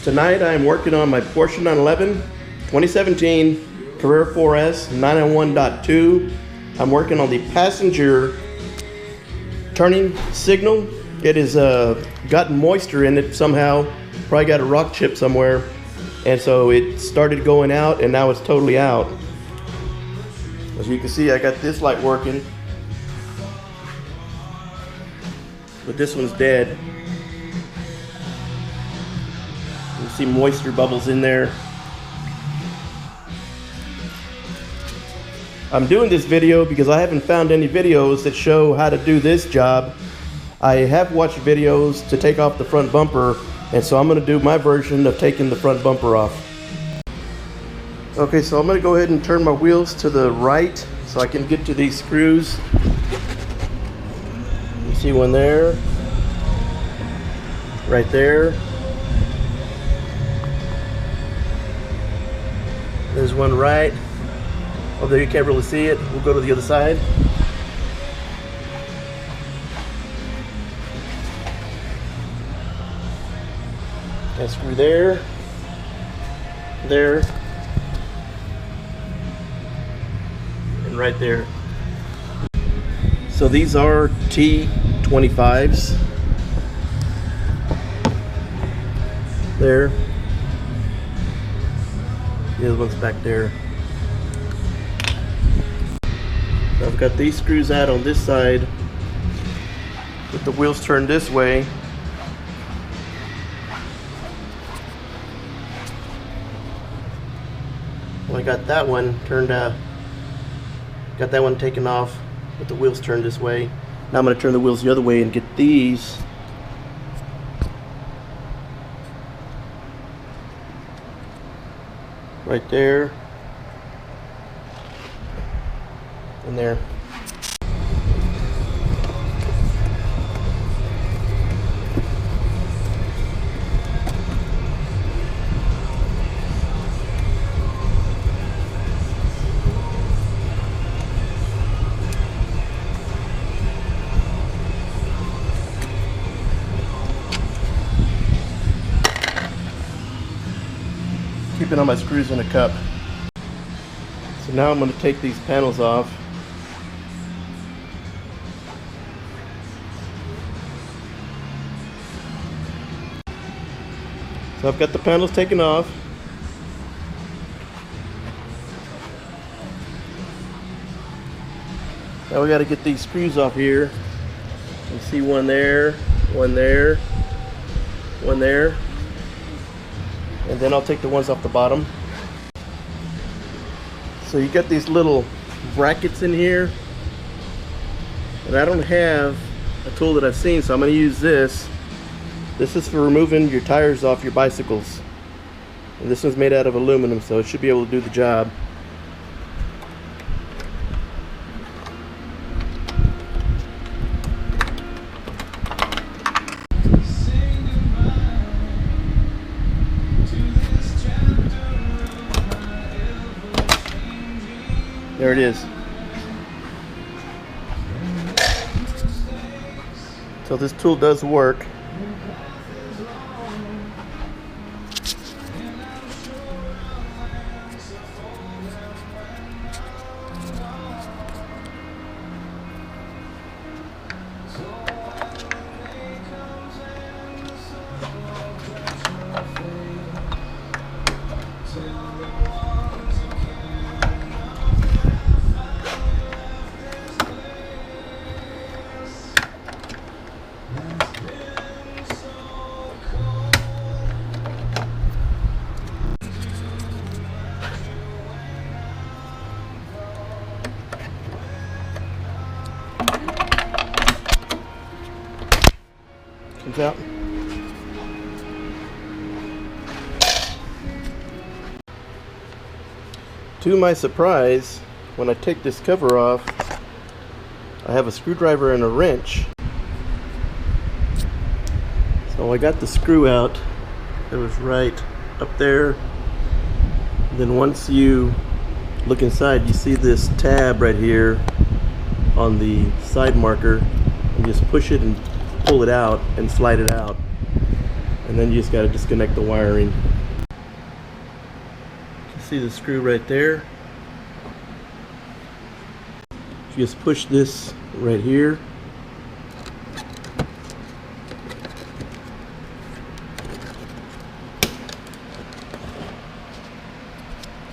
Tonight I am working on my Porsche 911 2017 Carrera 4S 901.2. I'm working on the passenger turning signal. It has gotten moisture in it somehow, probably got a rock chip somewhere, and so it started going out and now it's totally out. As you can see, I got this light working, but this one's dead. You see moisture bubbles in there. I'm doing this video because I haven't found any videos that show how to do this job. I have watched videos to take off the front bumper, and so I'm going to do my version of taking the front bumper off. Okay, so I'm going to go ahead and turn my wheels to the right so I can get to these screws. You see one there, right there. There's one right. Oh, there, you can't really see it. We'll go to the other side. Got a screw there, there, and right there. So these are T25s. There. The other one's back there. So I've got these screws out on this side with the wheels turned this way. Well, I got that one turned got that one taken off with the wheels turned this way. Now I'm going to turn the wheels the other way and get these right there and there. Keeping all my screws in a cup. So now I'm going to take these panels off. So I've got the panels taken off. Now we got to get these screws off here. You see one there, one there, one there. And then I'll take the ones off the bottom. So you got these little brackets in here, and I don't have a tool that I've seen, so I'm going to use this. This is for removing your tires off your bicycles, and this one's made out of aluminum, so it should be able to do the job. There it is. So this tool does work. Comes out. To my surprise, when I take this cover off, I have a screwdriver and a wrench. So I got the screw out. It was right up there. And then once you look inside, you see this tab right here on the side marker, and just push it and pull it out and slide it out. and then you just got to disconnect the wiring. You see the screw right there? You just push this right here.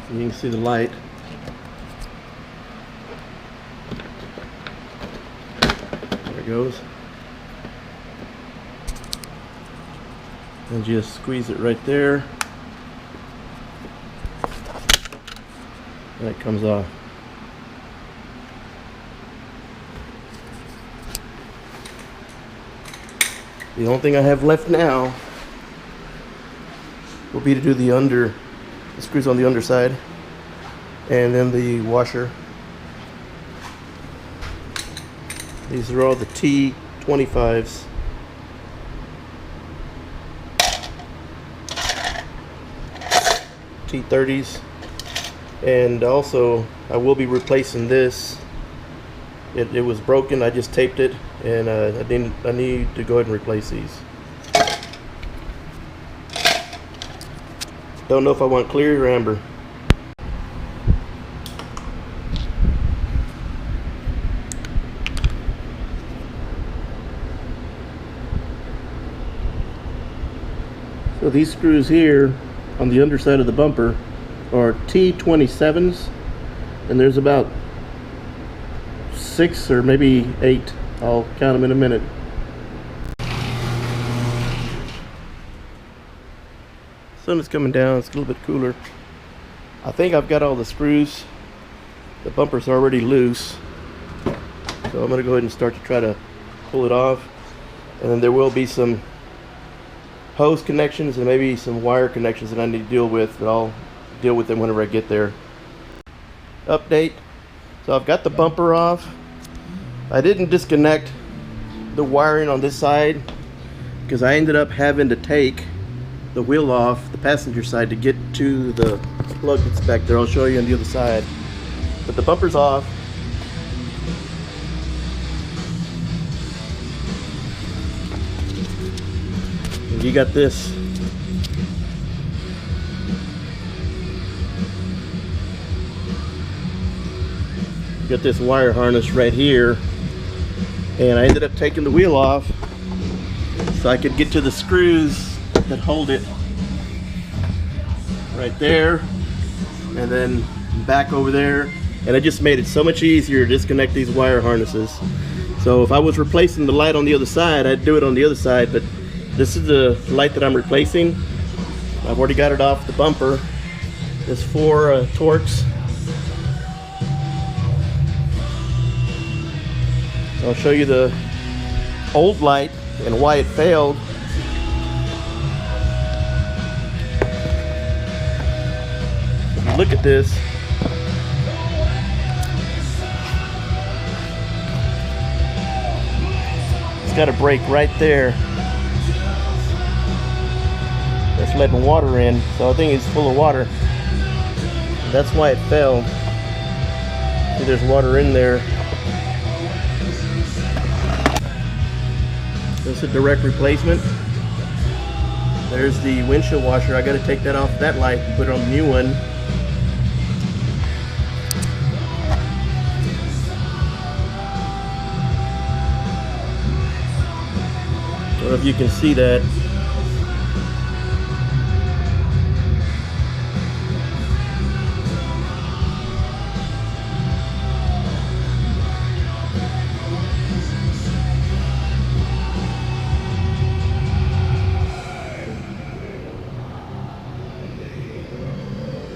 So you can see the light. There it goes. And just squeeze it right there. And it comes off. The only thing I have left now will be to do the screws on the underside, and then the washer. These are all the T25s. T30s, and also I will be replacing this. It was broken. I just taped it, and I need to go ahead and replace these. Don't know if I want clear or amber. So these screws here on the underside of the bumper are T27s, and there's about 6 or maybe 8. I'll count them in a minute. Sun is coming down. It's a little bit cooler. I think I've got all the screws. The bumper's already loose, so I'm going to go ahead and start to try to pull it off, and then there will be some hose connections and maybe some wire connections that I need to deal with, but I'll deal with them whenever I get there. Update. So I've got the bumper off. I didn't disconnect the wiring on this side because I ended up having to take the wheel off the passenger side to get to the plug that's back there. I'll show you on the other side. But the bumper's off. And you got this. You got this wire harness right here. And I ended up taking the wheel off so I could get to the screws that hold it right there, and then back over there, and it just made it so much easier to disconnect these wire harnesses. So if I was replacing the light on the other side, I'd do it on the other side, but this is the light that I'm replacing. I've already got it off the bumper. There's 4 Torx. I'll show you the old light and why it failed. If you look at this, it's got a break right there. It's letting water in, so I think it's full of water. That's why it failed. See, there's water in there. This is a direct replacement. There's the windshield washer. I got to take that off that light and put on the new one. I don't know if you can see that.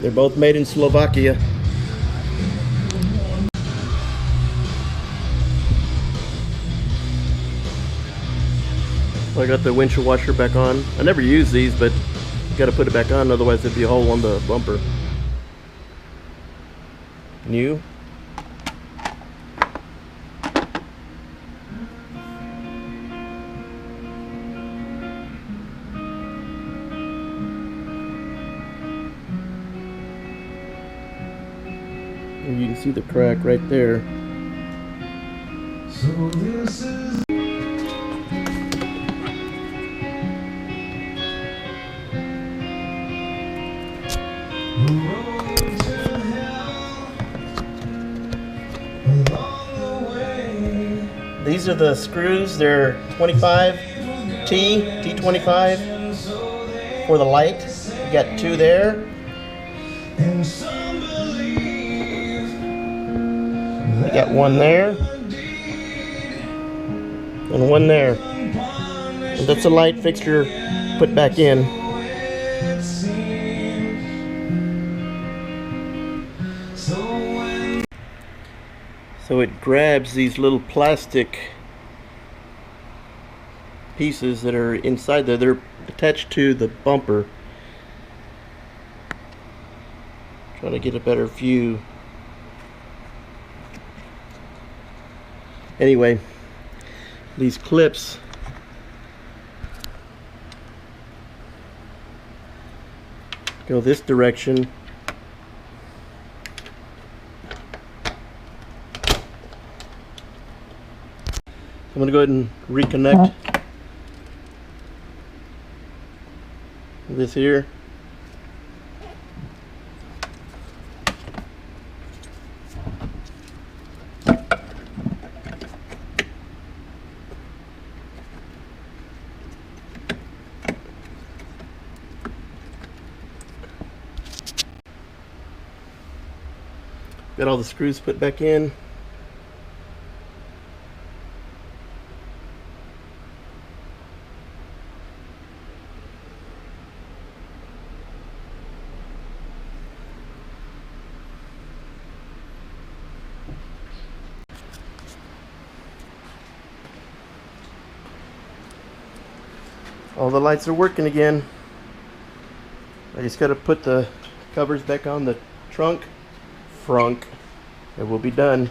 They're both made in Slovakia. I got the windshield washer back on. I never use these, but you got to put it back on, otherwise there'd be a hole on the bumper. New. And you can see the crack right there. So this is These are the screws. They're 25 T25 for the light. You got two there. You got one there and one there. And that's a light fixture put back in. So it grabs these little plastic pieces that are inside there. They're attached to the bumper. Trying to get a better view. Anyway, these clips go this direction. I'm going to go ahead and reconnect this here. Got all the screws put back in. All the lights are working again. I just got to put the covers back on the trunk, and we'll be done.